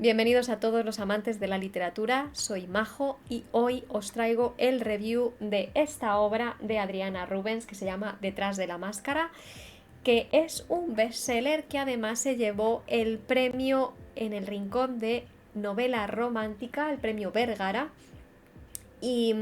Bienvenidos a todos los amantes de la literatura, soy Majo y hoy os traigo el review de esta obra de Adriana Rubens que se llama Detrás de la máscara, que es un bestseller que además se llevó el premio en el rincón de novela romántica, el premio Vergara, y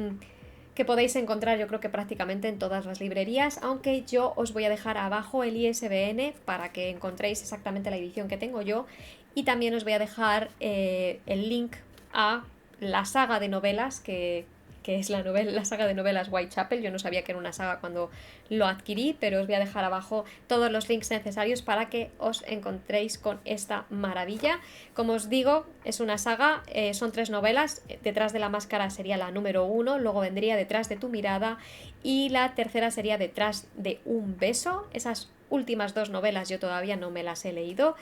que podéis encontrar yo creo que prácticamente en todas las librerías, aunque yo os voy a dejar abajo el ISBN para que encontréis exactamente la edición que tengo yo, y también os voy a dejar el link a la saga de novelas que es la saga de novelas Whitechapel. Yo no sabía que era una saga cuando lo adquirí, pero os voy a dejar abajo todos los links necesarios para que os encontréis con esta maravilla. Como os digo, es una saga, son 3 novelas. Detrás de la máscara sería la número 1, luego vendría Detrás de tu mirada y la tercera sería Detrás de un beso. Esas últimas 2 novelas yo todavía no me las he leído,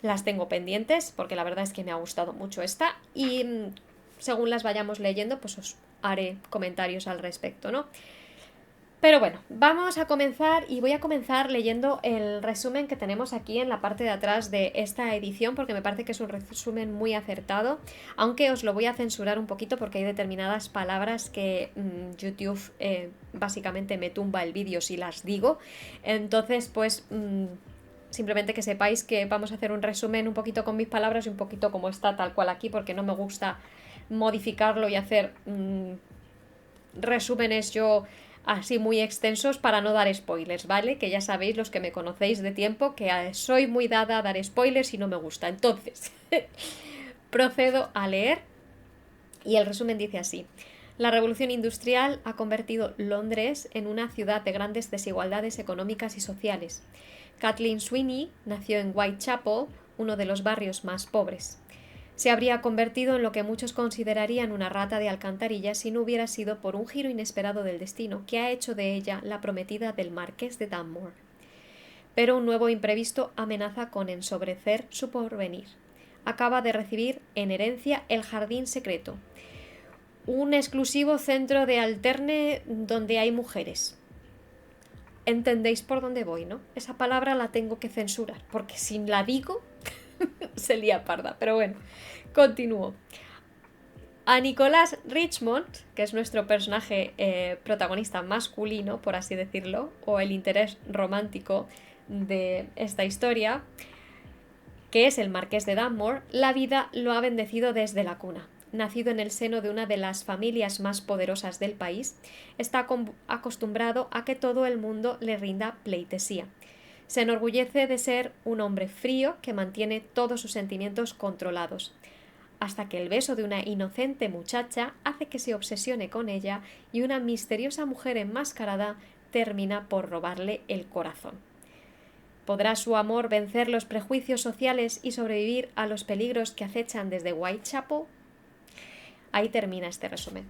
las tengo pendientes porque la verdad es que me ha gustado mucho esta y según las vayamos leyendo pues os haré comentarios al respecto, ¿no? Pero bueno, vamos a comenzar y voy a comenzar leyendo el resumen que tenemos aquí en la parte de atrás de esta edición porque me parece que es un resumen muy acertado, aunque os lo voy a censurar un poquito porque hay determinadas palabras que YouTube básicamente me tumba el vídeo si las digo, entonces pues simplemente que sepáis que vamos a hacer un resumen un poquito con mis palabras y un poquito como está tal cual aquí porque no me gusta modificarlo y hacer resúmenes yo así muy extensos para no dar spoilers, ¿vale? Que ya sabéis los que me conocéis de tiempo que soy muy dada a dar spoilers y no me gusta. Entonces, procedo a leer y el resumen dice así. La revolución industrial ha convertido Londres en una ciudad de grandes desigualdades económicas y sociales. Kathleen Sweeney nació en Whitechapel, uno de los barrios más pobres. Se habría convertido en lo que muchos considerarían una rata de alcantarilla si no hubiera sido por un giro inesperado del destino que ha hecho de ella la prometida del marqués de Dunmore. Pero un nuevo imprevisto amenaza con ensobrecer su porvenir. Acaba de recibir en herencia el jardín secreto, un exclusivo centro de alterne donde hay mujeres. Entendéis por dónde voy, ¿no? Esa palabra la tengo que censurar, porque si la digo se lía parda, pero bueno, continúo. A Nicholas Richmond, que es nuestro personaje protagonista masculino, por así decirlo, o el interés romántico de esta historia, que es el marqués de Dunmore, la vida lo ha bendecido desde la cuna. Nacido en el seno de una de las familias más poderosas del país, está acostumbrado a que todo el mundo le rinda pleitesía. Se enorgullece de ser un hombre frío que mantiene todos sus sentimientos controlados, hasta que el beso de una inocente muchacha hace que se obsesione con ella y una misteriosa mujer enmascarada termina por robarle el corazón. ¿Podrá su amor vencer los prejuicios sociales y sobrevivir a los peligros que acechan desde Whitechapel? Ahí termina este resumen.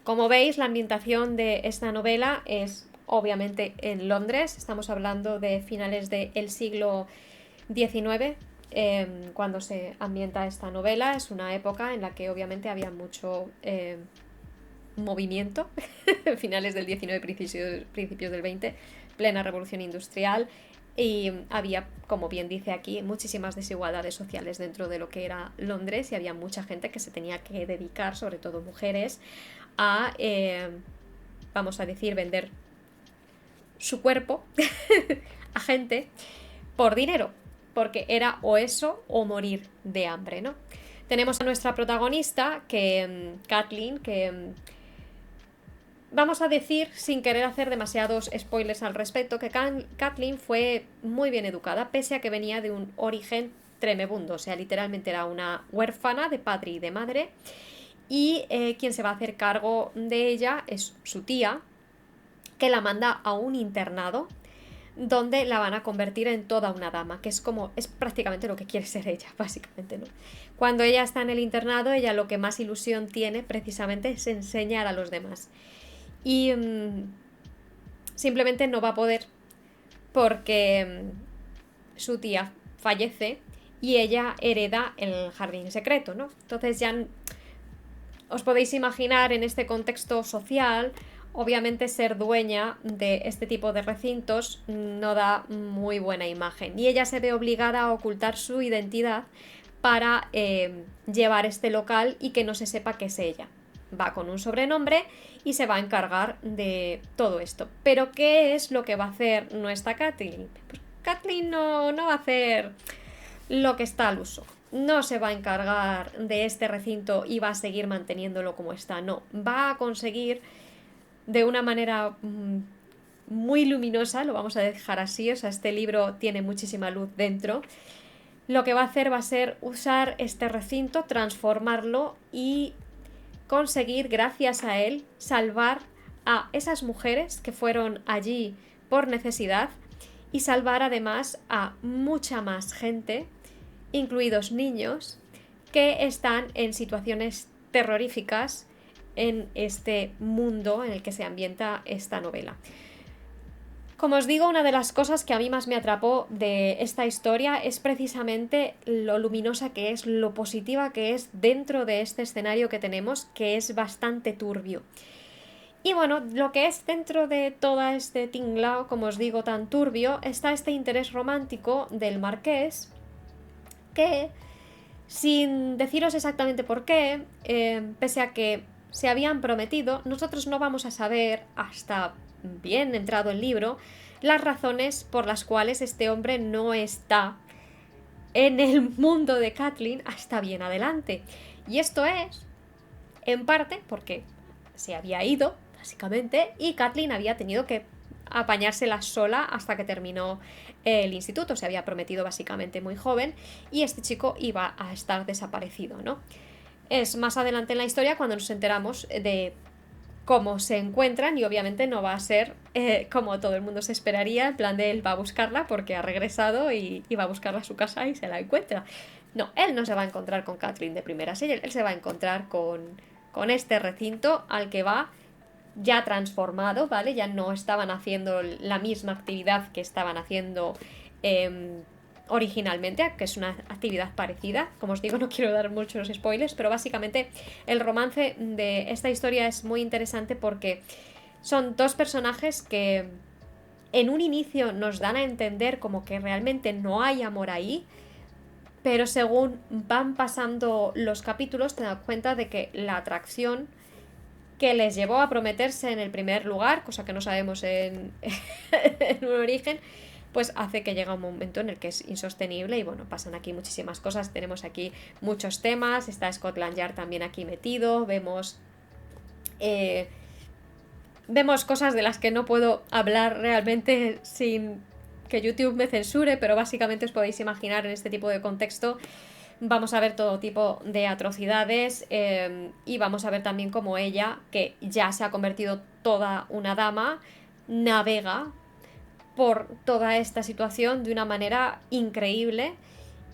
Como veis, la ambientación de esta novela es obviamente en Londres. Estamos hablando de finales del siglo XIX, cuando se ambienta esta novela. Es una época en la que obviamente había mucho movimiento, finales del XIX, principios del XX, plena revolución industrial, y había, como bien dice aquí, muchísimas desigualdades sociales dentro de lo que era Londres y había mucha gente que se tenía que dedicar, sobre todo mujeres, a, vamos a decir, vender su cuerpo a gente por dinero, porque era o eso o morir de hambre, ¿no? Tenemos a nuestra protagonista, que Kathleen, que vamos a decir, sin querer hacer demasiados spoilers al respecto, que Kathleen fue muy bien educada, pese a que venía de un origen tremebundo, o sea, literalmente era una huérfana de padre y de madre, y quien se va a hacer cargo de ella es su tía, que la manda a un internado donde la van a convertir en toda una dama, que es prácticamente lo que quiere ser ella, básicamente, ¿no? Cuando ella está en el internado, ella lo que más ilusión tiene precisamente es enseñar a los demás. Y simplemente no va a poder porque su tía fallece y ella hereda el jardín secreto, ¿no? Entonces ya os podéis imaginar en este contexto social, obviamente ser dueña de este tipo de recintos no da muy buena imagen y ella se ve obligada a ocultar su identidad para llevar este local y que no se sepa que es ella. Va con un sobrenombre y se va a encargar de todo esto. Pero ¿qué es lo que va a hacer nuestra Kathleen? Pues Kathleen no va a hacer lo que está al uso. No se va a encargar de este recinto y va a seguir manteniéndolo como está. No, va a conseguir de una manera muy luminosa, lo vamos a dejar así, o sea, este libro tiene muchísima luz dentro. Lo que va a hacer va a ser usar este recinto, transformarlo y conseguir, gracias a él, salvar a esas mujeres que fueron allí por necesidad y salvar además a mucha más gente, incluidos niños, que están en situaciones terroríficas en este mundo en el que se ambienta esta novela. Como os digo, una de las cosas que a mí más me atrapó de esta historia es precisamente lo luminosa que es, lo positiva que es dentro de este escenario que tenemos, que es bastante turbio. Y bueno, lo que es dentro de todo este tinglao, como os digo, tan turbio, está este interés romántico del marqués, que, sin deciros exactamente por qué, pese a que se habían prometido, nosotros no vamos a saber hasta bien entrado el libro las razones por las cuales este hombre no está en el mundo de Kathleen hasta bien adelante. Y esto es, en parte, porque se había ido, básicamente, y Kathleen había tenido que apañársela sola hasta que terminó el instituto. Se había prometido básicamente muy joven y este chico iba a estar desaparecido, ¿no? Es más adelante en la historia cuando nos enteramos de cómo se encuentran y obviamente no va a ser como todo el mundo se esperaría, en plan de él va a buscarla porque ha regresado y va a buscarla a su casa y se la encuentra. No, él no se va a encontrar con Kathleen de primeras, él se va a encontrar con este recinto al que va ya transformado, ¿vale? Ya no estaban haciendo la misma actividad que estaban haciendo originalmente, que es una actividad parecida. Como os digo, no quiero dar muchos spoilers, pero básicamente el romance de esta historia es muy interesante porque son dos personajes que en un inicio nos dan a entender como que realmente no hay amor ahí, pero según van pasando los capítulos te das cuenta de que la atracción que les llevó a prometerse en el primer lugar, cosa que no sabemos en, en un origen, pues hace que llega un momento en el que es insostenible y bueno, pasan aquí muchísimas cosas, tenemos aquí muchos temas, está Scotland Yard también aquí metido, vemos cosas de las que no puedo hablar realmente sin que YouTube me censure, pero básicamente os podéis imaginar en este tipo de contexto vamos a ver todo tipo de atrocidades y vamos a ver también cómo ella, que ya se ha convertido toda una dama, navega por toda esta situación de una manera increíble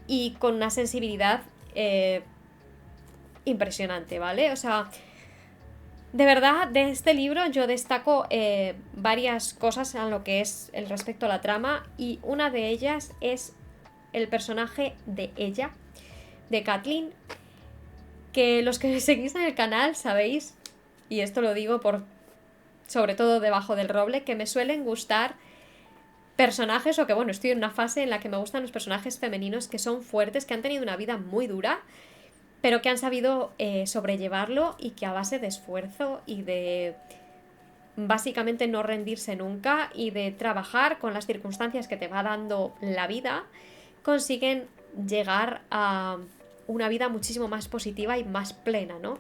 y con una sensibilidad impresionante, ¿vale? O sea, de verdad, de este libro yo destaco varias cosas en lo que es el respecto a la trama y una de ellas es el personaje de ella, de Kathleen, que los que me seguís en el canal sabéis, y esto lo digo por sobre todo debajo del roble, que me suelen gustar personajes, o que bueno, estoy en una fase en la que me gustan los personajes femeninos que son fuertes, que han tenido una vida muy dura, pero que han sabido sobrellevarlo y que a base de esfuerzo y de básicamente no rendirse nunca y de trabajar con las circunstancias que te va dando la vida, consiguen llegar a una vida muchísimo más positiva y más plena, ¿no?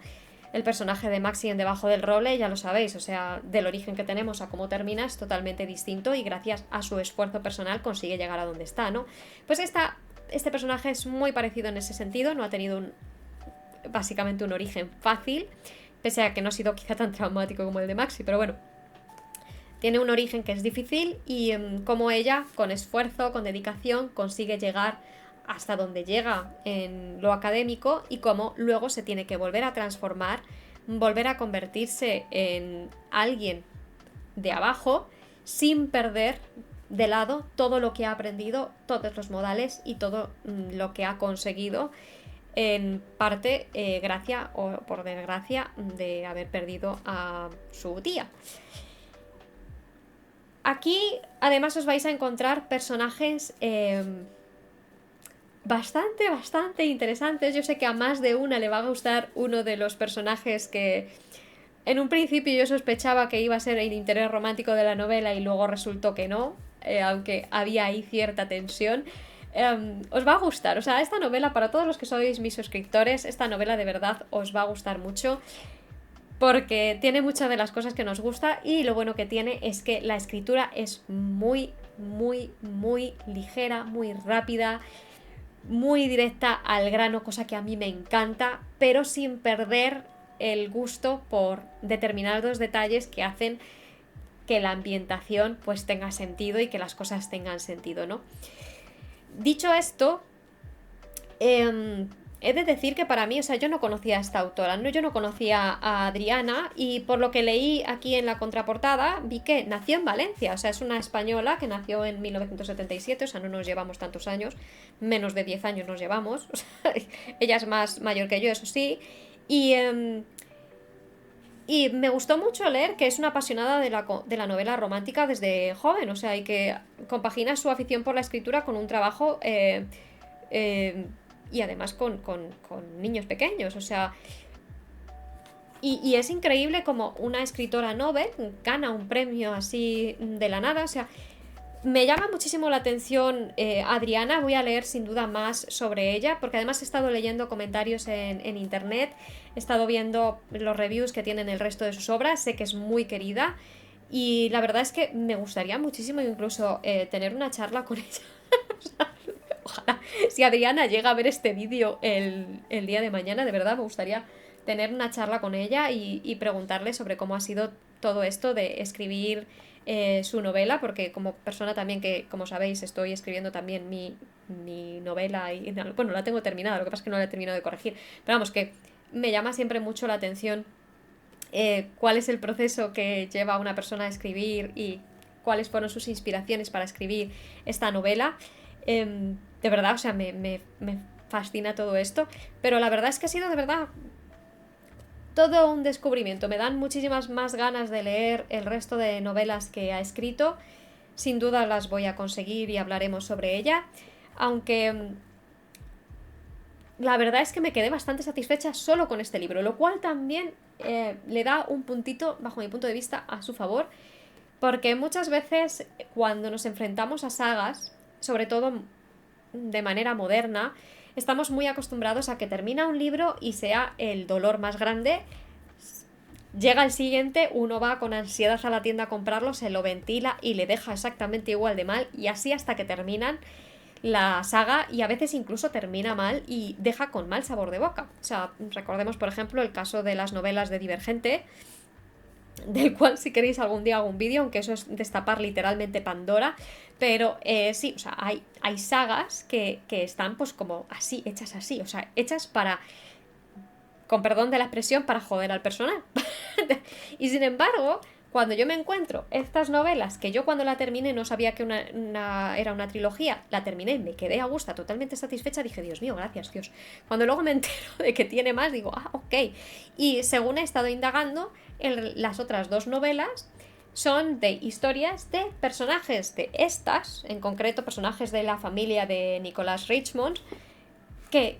El personaje de Maxi en Debajo del Roble, ya lo sabéis, o sea, del origen que tenemos a cómo termina es totalmente distinto y gracias a su esfuerzo personal consigue llegar a donde está, ¿no? Pues este personaje es muy parecido en ese sentido, no ha tenido básicamente un origen fácil, pese a que no ha sido quizá tan traumático como el de Maxi, pero bueno, tiene un origen que es difícil y como ella, con esfuerzo, con dedicación, consigue llegar hasta donde llega en lo académico y cómo luego se tiene que volver a transformar, volver a convertirse en alguien de abajo sin perder de lado todo lo que ha aprendido, todos los modales y todo lo que ha conseguido, en parte gracias o por desgracia de haber perdido a su tía. Aquí además os vais a encontrar personajes bastante interesantes. Yo sé que a más de una le va a gustar uno de los personajes que en un principio yo sospechaba que iba a ser el interés romántico de la novela y luego resultó que no, aunque había ahí cierta tensión. Os va a gustar, o sea, esta novela, para todos los que sois mis suscriptores, esta novela de verdad os va a gustar mucho porque tiene muchas de las cosas que nos gusta y lo bueno que tiene es que la escritura es muy ligera, muy rápida, muy directa al grano, cosa que a mí me encanta, pero sin perder el gusto por determinados detalles que hacen que la ambientación pues tenga sentido y que las cosas tengan sentido, ¿no? Dicho esto, he de decir que para mí, o sea, yo no conocía a esta autora, ¿no? Yo no conocía a Adriana y por lo que leí aquí en la contraportada vi que nació en Valencia, o sea, es una española que nació en 1977, o sea, no nos llevamos tantos años, menos de 10 años nos llevamos, o sea, ella es más mayor que yo, eso sí, y, y me gustó mucho leer que es una apasionada de la novela romántica desde joven, o sea, y que compagina su afición por la escritura con un trabajo eh, y además con niños pequeños, o sea, y es increíble como una escritora novel gana un premio así de la nada, o sea, me llama muchísimo la atención Adriana, voy a leer sin duda más sobre ella, porque además he estado leyendo comentarios en internet, he estado viendo los reviews que tienen el resto de sus obras, sé que es muy querida y la verdad es que me gustaría muchísimo incluso tener una charla con ella. Ojalá, si Adriana llega a ver este vídeo el día de mañana, de verdad me gustaría tener una charla con ella y preguntarle sobre cómo ha sido todo esto de escribir su novela, porque como persona también que, como sabéis, estoy escribiendo también mi novela y, bueno, la tengo terminada, lo que pasa es que no la he terminado de corregir, pero vamos, que me llama siempre mucho la atención cuál es el proceso que lleva a una persona a escribir y cuáles fueron sus inspiraciones para escribir esta novela. De verdad, o sea, me fascina todo esto, pero la verdad es que ha sido de verdad todo un descubrimiento. Me dan muchísimas más ganas de leer el resto de novelas que ha escrito. Sin duda las voy a conseguir y hablaremos sobre ella. Aunque la verdad es que me quedé bastante satisfecha solo con este libro, lo cual también le da un puntito, bajo mi punto de vista, a su favor. Porque muchas veces cuando nos enfrentamos a sagas, sobre todo de manera moderna, estamos muy acostumbrados a que termina un libro y sea el dolor más grande. Llega el siguiente, uno va con ansiedad a la tienda a comprarlo, se lo ventila y le deja exactamente igual de mal, y así hasta que terminan la saga, y a veces incluso termina mal y deja con mal sabor de boca. O sea, recordemos por ejemplo el caso de las novelas de Divergente, del cual si queréis algún día hago un vídeo, aunque eso es destapar literalmente Pandora, pero sí, o sea, hay sagas que están pues como así, hechas así, o sea, hechas para, con perdón de la expresión, para joder al personal. Y sin embargo, cuando yo me encuentro estas novelas, que yo cuando la terminé no sabía que era una trilogía, la terminé, me quedé a gusto, totalmente satisfecha, dije, Dios mío, gracias Dios. Cuando luego me entero de que tiene más, digo, ah, ok. Y según he estado indagando, las otras dos novelas son de historias de personajes de estas, en concreto personajes de la familia de Nicholas Richmond, que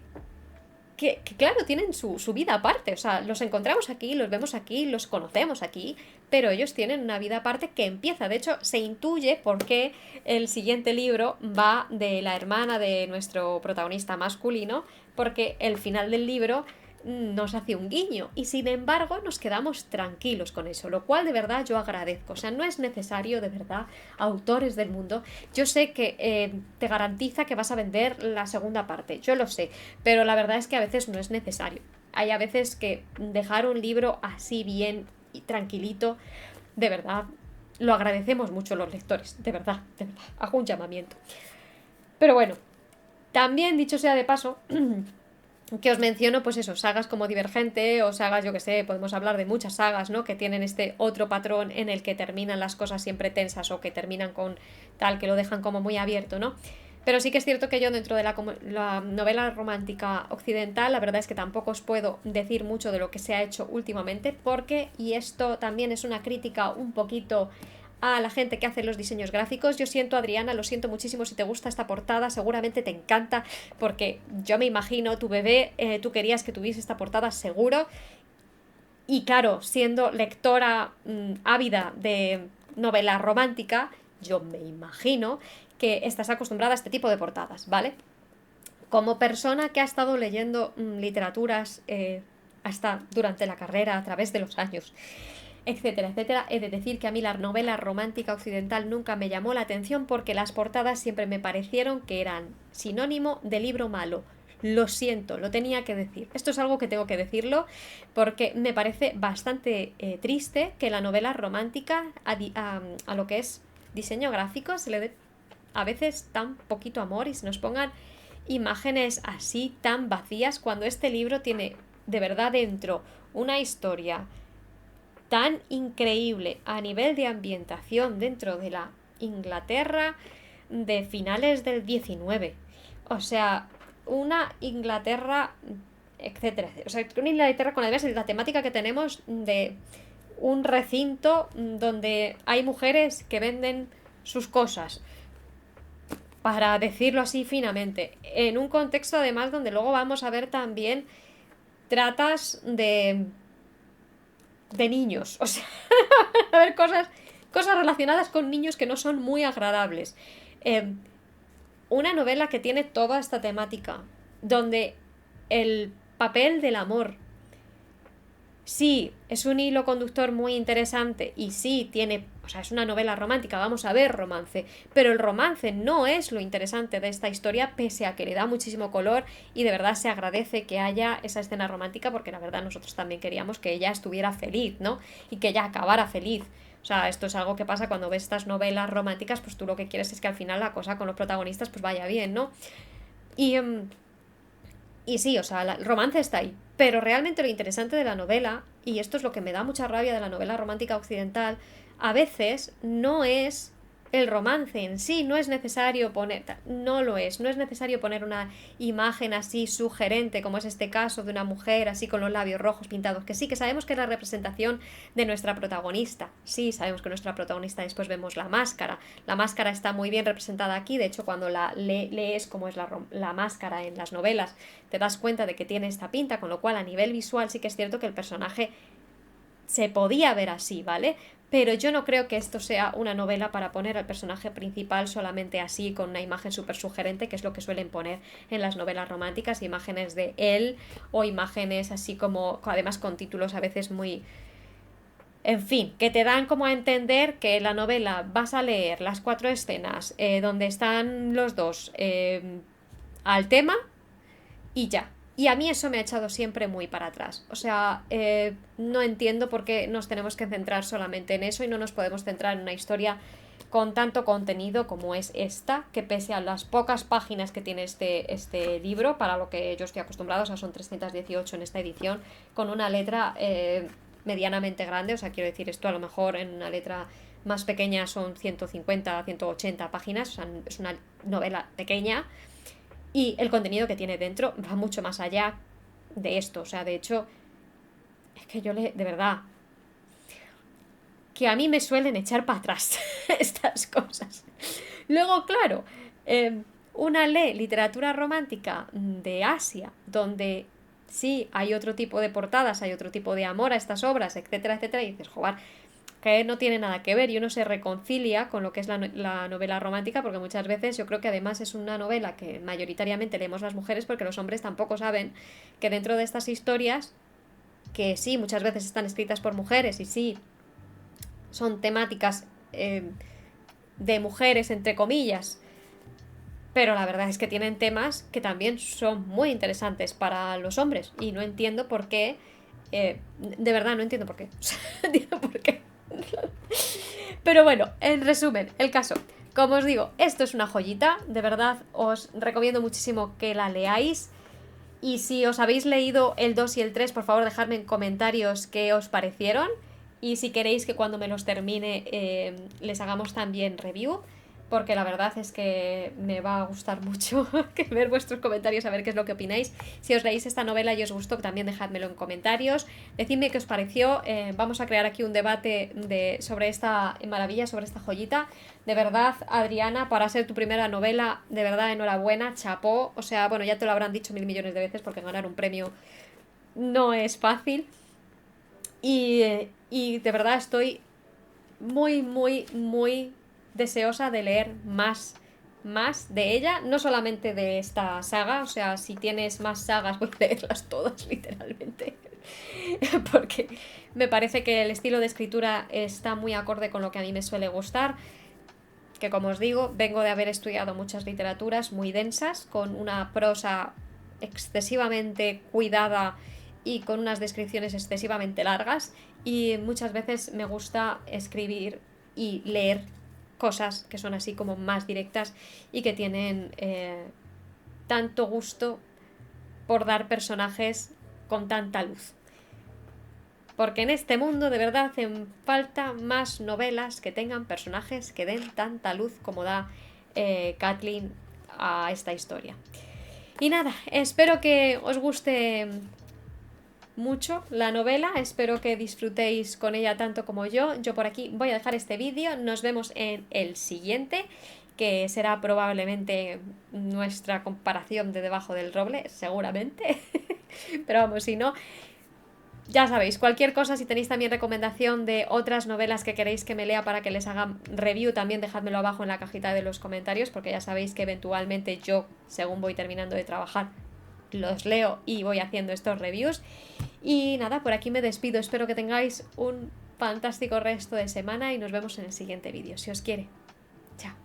claro, tienen su vida aparte, o sea, los encontramos aquí, los vemos aquí, los conocemos aquí, pero ellos tienen una vida aparte que empieza, de hecho, se intuye por qué el siguiente libro va de la hermana de nuestro protagonista masculino, porque el final del libro nos hace un guiño y sin embargo nos quedamos tranquilos con eso, lo cual de verdad yo agradezco. O sea, no es necesario, de verdad, autores del mundo. Yo sé que te garantiza que vas a vender la segunda parte, yo lo sé, pero la verdad es que a veces no es necesario. Hay a veces que dejar un libro así bien y tranquilito, de verdad, lo agradecemos mucho los lectores, de verdad, hago un llamamiento. Pero bueno, también dicho sea de paso, que os menciono, pues eso, sagas como Divergente o sagas, yo que sé, podemos hablar de muchas sagas, ¿no? Que tienen este otro patrón en el que terminan las cosas siempre tensas o que terminan con tal, que lo dejan como muy abierto, ¿no? Pero sí que es cierto que yo dentro de la novela romántica occidental, la verdad es que tampoco os puedo decir mucho de lo que se ha hecho últimamente, porque, y esto también es una crítica un poquito a la gente que hace los diseños gráficos. Yo siento, Adriana, lo siento muchísimo si te gusta esta portada, seguramente te encanta, porque yo me imagino tu bebé, tú querías que tuviese esta portada seguro. Y claro, siendo lectora ávida de novela romántica, yo me imagino que estás acostumbrada a este tipo de portadas, ¿vale? Como persona que ha estado leyendo literaturas hasta durante la carrera, a través de los años, etcétera, etcétera, he de decir que a mí la novela romántica occidental nunca me llamó la atención porque las portadas siempre me parecieron que eran sinónimo de libro malo. Lo siento, lo tenía que decir. Esto es algo que tengo que decirlo porque me parece bastante triste que la novela romántica a lo que es diseño gráfico se le dé a veces tan poquito amor y se nos pongan imágenes así tan vacías cuando este libro tiene de verdad dentro una historia tan increíble a nivel de ambientación dentro de la Inglaterra de finales del 19. O sea, una Inglaterra, etcétera. O sea, una Inglaterra con además la temática que tenemos de un recinto donde hay mujeres que venden sus cosas, para decirlo así finamente, en un contexto además donde luego vamos a ver también tratas de niños, o sea, a ver cosas relacionadas con niños que no son muy agradables. Una novela que tiene toda esta temática, donde el papel del amor, sí, es un hilo conductor muy interesante y sí tiene, o sea, es una novela romántica, vamos a ver romance, pero el romance no es lo interesante de esta historia, pese a que le da muchísimo color y de verdad se agradece que haya esa escena romántica porque la verdad nosotros también queríamos que ella estuviera feliz, ¿no? Y que ella acabara feliz. O sea, esto es algo que pasa cuando ves estas novelas románticas, pues tú lo que quieres es que al final la cosa con los protagonistas pues vaya bien, ¿no? Y sí, o sea, el romance está ahí. Pero realmente lo interesante de la novela, y esto es lo que me da mucha rabia de la novela romántica occidental, a veces no es el romance en sí, no es necesario poner, no lo es, no es necesario poner una imagen así sugerente, como es este caso de una mujer así con los labios rojos pintados, que sí, que sabemos que es la representación de nuestra protagonista, sí, sabemos que nuestra protagonista, después vemos la máscara está muy bien representada aquí, de hecho cuando la lees como es la máscara en las novelas, te das cuenta de que tiene esta pinta, con lo cual a nivel visual sí que es cierto que el personaje se podía ver así, ¿vale? Pero yo no creo que esto sea una novela para poner al personaje principal solamente así, con una imagen súper sugerente, que es lo que suelen poner en las novelas románticas, imágenes de él o imágenes así como, además con títulos a veces muy... En fin, que te dan como a entender que la novela vas a leer las 4 escenas donde están los dos al tema y ya. Y a mí eso me ha echado siempre muy para atrás. O sea, no entiendo por qué nos tenemos que centrar solamente en eso y no nos podemos centrar en una historia con tanto contenido como es esta, que pese a las pocas páginas que tiene este libro, para lo que yo estoy acostumbrado, o sea, son 318 en esta edición, con una letra medianamente grande, o sea, quiero decir, esto a lo mejor en una letra más pequeña son 150, 180 páginas, o sea, es una novela pequeña. Y el contenido que tiene dentro va mucho más allá de esto. O sea, de hecho, es que de verdad, que a mí me suelen echar para atrás estas cosas. Luego, claro, una lee literatura romántica de Asia, donde sí hay otro tipo de portadas, hay otro tipo de amor a estas obras, etcétera, etcétera, y dices, joder, que no tiene nada que ver y uno se reconcilia con lo que es la novela romántica porque muchas veces yo creo que además es una novela que mayoritariamente leemos las mujeres porque los hombres tampoco saben que dentro de estas historias, que sí, muchas veces están escritas por mujeres y sí, son temáticas de mujeres entre comillas, pero la verdad es que tienen temas que también son muy interesantes para los hombres y no entiendo por qué, de verdad no entiendo por qué, no entiendo por qué. Pero bueno, en resumen, el caso, como os digo, esto es una joyita, de verdad os recomiendo muchísimo que la leáis y si os habéis leído el 2 y el 3, por favor dejadme en comentarios qué os parecieron y si queréis que cuando me los termine les hagamos también review, porque la verdad es que me va a gustar mucho ver vuestros comentarios, a ver qué es lo que opináis. Si os leéis esta novela y os gustó, también dejádmelo en comentarios. Decidme qué os pareció. Vamos a crear aquí un debate sobre esta maravilla, sobre esta joyita. De verdad, Adriana, para ser tu primera novela, de verdad, enhorabuena, chapó. O sea, bueno, ya te lo habrán dicho 1000 millones de veces, porque ganar un premio no es fácil. Y de verdad estoy muy, muy, muy deseosa de leer más de ella, no solamente de esta saga, o sea, si tienes más sagas voy a leerlas todas, literalmente, porque me parece que el estilo de escritura está muy acorde con lo que a mí me suele gustar, que como os digo, vengo de haber estudiado muchas literaturas muy densas, con una prosa excesivamente cuidada y con unas descripciones excesivamente largas, y muchas veces me gusta escribir y leer cosas que son así como más directas y que tienen tanto gusto por dar personajes con tanta luz. Porque en este mundo de verdad hacen falta más novelas que tengan personajes que den tanta luz como da Kathleen a esta historia. Y nada, espero que os guste mucho la novela, espero que disfrutéis con ella tanto como yo. Yo por aquí voy a dejar este vídeo, nos vemos en el siguiente, que será probablemente nuestra comparación de Debajo del Roble, seguramente. Pero vamos, si no, ya sabéis, cualquier cosa, si tenéis también recomendación de otras novelas que queréis que me lea para que les haga review, también dejádmelo abajo en la cajita de los comentarios, porque ya sabéis que eventualmente yo, según voy terminando de trabajar, los leo y voy haciendo estos reviews. Y nada, por aquí me despido, espero que tengáis un fantástico resto de semana y nos vemos en el siguiente vídeo, si os quiere. Chao.